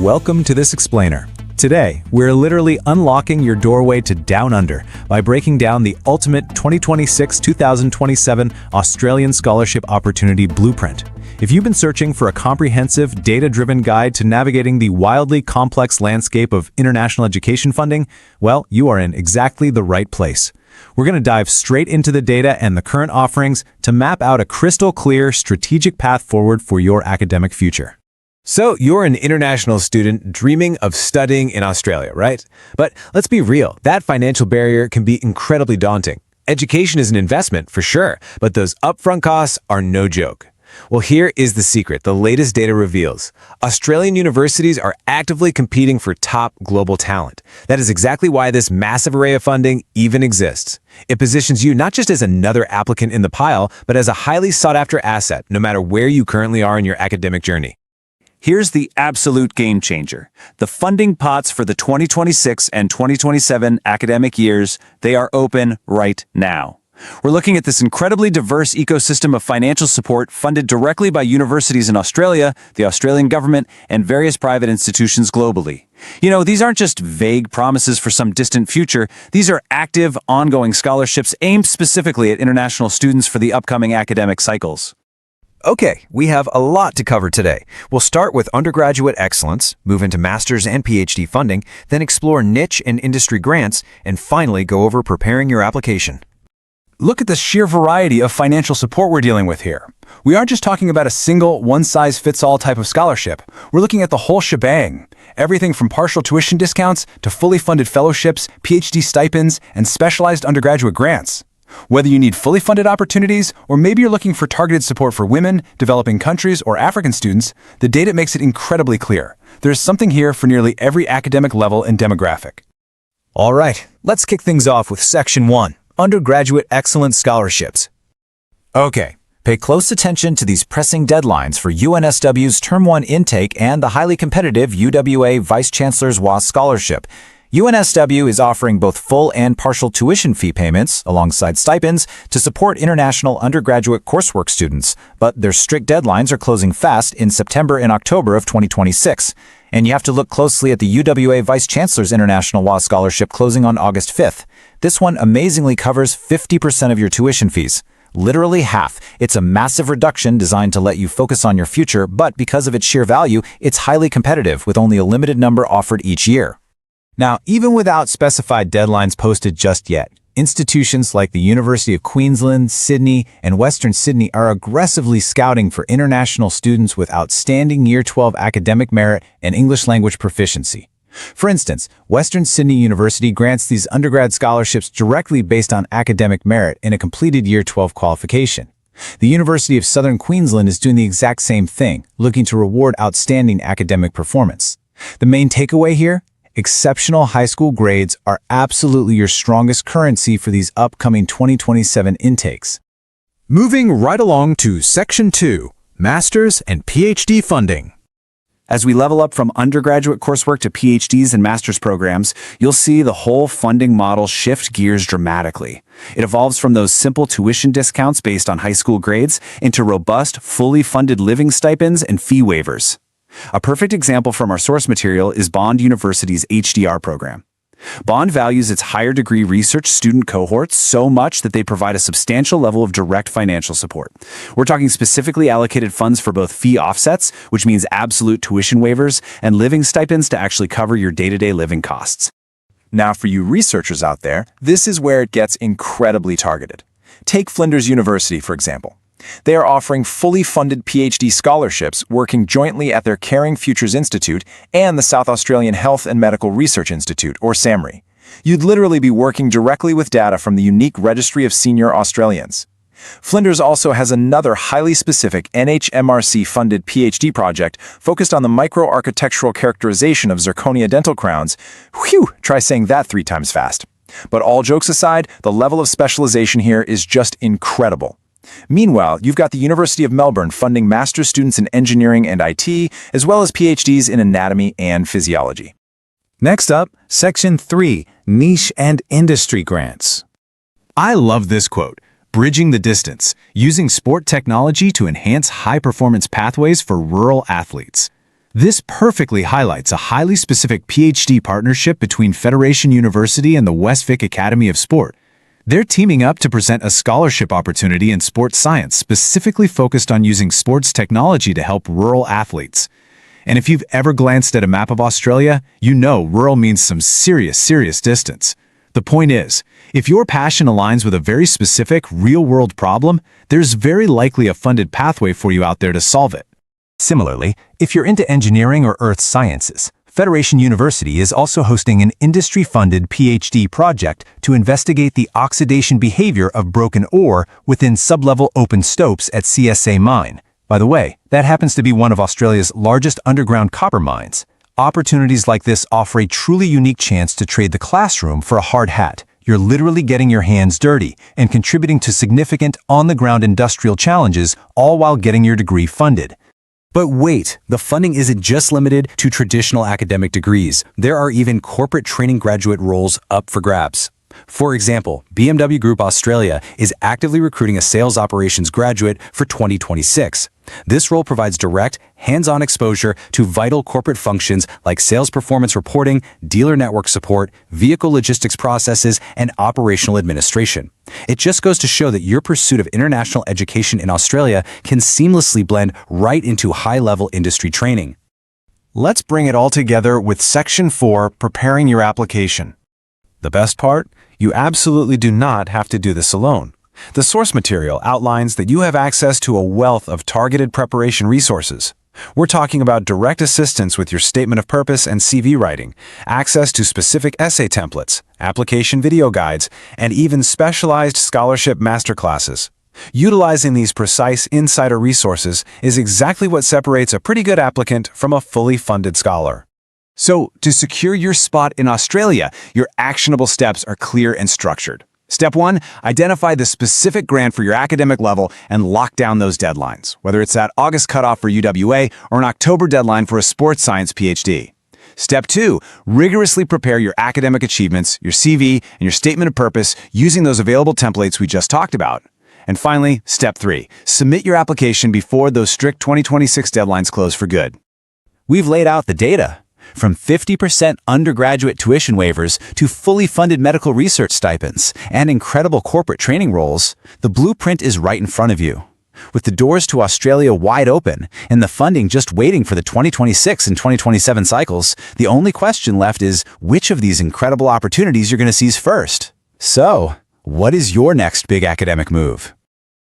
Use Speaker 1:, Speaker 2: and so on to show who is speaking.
Speaker 1: Welcome to this explainer. Today, we're literally unlocking your doorway to Down Under by breaking down the ultimate 2026-2027 Australian Scholarship Opportunity Blueprint. If you've been searching for a comprehensive, data-driven guide to navigating the wildly complex landscape of international education funding, well, you are in exactly the right place. We're going to dive straight into the data and the current offerings to map out a crystal-clear, strategic path forward for your academic future. So, you're an international student dreaming of studying in Australia, right? But let's be real, that financial barrier can be incredibly daunting. Education is an investment, for sure, but those upfront costs are no joke. Well, here is the secret the latest data reveals. Australian universities are actively competing for top global talent. That is exactly why this massive array of funding even exists. It positions you not just as another applicant in the pile, but as a highly sought-after asset, no matter where you currently are in your academic journey.
Speaker 2: Here's the absolute game changer. The funding pots for the 2026 and 2027 academic years, they are open right now. We're looking at this incredibly diverse ecosystem of financial support funded directly by universities in Australia, the Australian government, and various private institutions globally. You know, these aren't just vague promises for some distant future. These are active, ongoing scholarships aimed specifically at international students for the upcoming academic cycles.
Speaker 1: Okay, we have a lot to cover today. We'll start with undergraduate excellence, move into master's and PhD funding, then explore niche and industry grants, and finally go over preparing your application.
Speaker 3: Look at the sheer variety of financial support we're dealing with here. We aren't just talking about a single, one-size-fits-all type of scholarship. We're looking at the whole shebang. Everything from partial tuition discounts to fully funded fellowships, PhD stipends, and specialized undergraduate grants. Whether you need fully funded opportunities, or maybe you're looking for targeted support for women, developing countries, or African students, the data makes it incredibly clear. There's something here for nearly every academic level and demographic.
Speaker 1: All right, let's kick things off with Section 1, Undergraduate Excellence Scholarships. Okay, pay close attention to these pressing deadlines for UNSW's Term 1 intake and the highly competitive UWA Vice Chancellor's WAS Scholarship. UNSW is offering both full and partial tuition fee payments, alongside stipends, to support international undergraduate coursework students, but their strict deadlines are closing fast in September and October of 2026. And you have to look closely at the UWA Vice Chancellor's International WAS Scholarship closing on August 5th. This one amazingly covers 50% of your tuition fees. Literally half. It's a massive reduction designed to let you focus on your future, but because of its sheer value, it's highly competitive with only a limited number offered each year. Now, even without specified deadlines posted just yet, institutions like the University of Queensland, Sydney, and Western Sydney are aggressively scouting for international students with outstanding Year 12 academic merit and English language proficiency. For instance, Western Sydney University grants these undergrad scholarships directly based on academic merit in a completed Year 12 qualification. The University of Southern Queensland is doing the exact same thing, looking to reward outstanding academic performance. The main takeaway here? Exceptional high school grades are absolutely your strongest currency for these upcoming 2027 intakes. Moving right along to Section 2, Master's and PhD Funding.
Speaker 2: As we level up from undergraduate coursework to PhDs and master's programs, you'll see the whole funding model shift gears dramatically. It evolves from those simple tuition discounts based on high school grades into robust, fully funded living stipends and fee waivers. A perfect example from our source material is Bond University's HDR program. Bond values its higher degree research student cohorts so much that they provide a substantial level of direct financial support. We're talking specifically allocated funds for both fee offsets, which means absolute tuition waivers, and living stipends to actually cover your day-to-day living costs.
Speaker 3: Now, for you researchers out there, this is where it gets incredibly targeted. Take Flinders University, for example. They are offering fully funded PhD scholarships working jointly at their Caring Futures Institute and the South Australian Health and Medical Research Institute, or SAMRI. You'd literally be working directly with data from the unique Registry of Senior Australians. Flinders also has another highly specific NHMRC-funded PhD project focused on the microarchitectural characterization of zirconia dental crowns. Whew, try saying that 3 times fast. But all jokes aside, the level of specialization here is just incredible. Meanwhile, you've got the University of Melbourne funding master's students in engineering and IT, as well as PhDs in anatomy and physiology.
Speaker 1: Next up, Section 3, Niche and Industry Grants. I love this quote, bridging the distance, using sport technology to enhance high-performance pathways for rural athletes.
Speaker 2: This perfectly highlights a highly specific PhD partnership between Federation University and the Westvic Academy of Sport. They're teaming up to present a scholarship opportunity in sports science specifically focused on using sports technology to help rural athletes. And if you've ever glanced at a map of Australia, you know rural means some serious distance. The point is, if your passion aligns with a very specific, real-world problem, there's very likely a funded pathway for you out there to solve it.
Speaker 1: Similarly, if you're into engineering or earth sciences, Federation University is also hosting an industry-funded PhD project to investigate the oxidation behavior of broken ore within sublevel open stopes at CSA Mine. By the way, that happens to be one of Australia's largest underground copper mines. Opportunities like this offer a truly unique chance to trade the classroom for a hard hat. You're literally getting your hands dirty and contributing to significant on-the-ground industrial challenges, all while getting your degree funded.
Speaker 2: But wait, the funding isn't just limited to traditional academic degrees. There are even corporate training graduate roles up for grabs. For example, BMW Group Australia is actively recruiting a sales operations graduate for 2026. This role provides direct, hands-on exposure to vital corporate functions like sales performance reporting, dealer network support, vehicle logistics processes, and operational administration. It just goes to show that your pursuit of international education in Australia can seamlessly blend right into high-level industry training.
Speaker 3: Let's bring it all together with Section 4, Preparing Your Application. The best part? You absolutely do not have to do this alone. The source material outlines that you have access to a wealth of targeted preparation resources. We're talking about direct assistance with your statement of purpose and CV writing, access to specific essay templates, application video guides, and even specialized scholarship masterclasses. Utilizing these precise insider resources is exactly what separates a pretty good applicant from a fully funded scholar. So, to secure your spot in Australia, your actionable steps are clear and structured. Step 1, identify the specific grant for your academic level and lock down those deadlines, whether it's that August cutoff for UWA or an October deadline for a sports science PhD. Step 2, rigorously prepare your academic achievements, your CV, and your statement of purpose using those available templates we just talked about. And finally, Step 3, submit your application before those strict 2026 deadlines close for good.
Speaker 2: We've laid out the data. From 50% undergraduate tuition waivers to fully funded medical research stipends and incredible corporate training roles, the blueprint is right in front of you. With the doors to Australia wide open and the funding just waiting for the 2026 and 2027 cycles, the only question left is which of these incredible opportunities you're going to seize first. So, what is your next big academic move?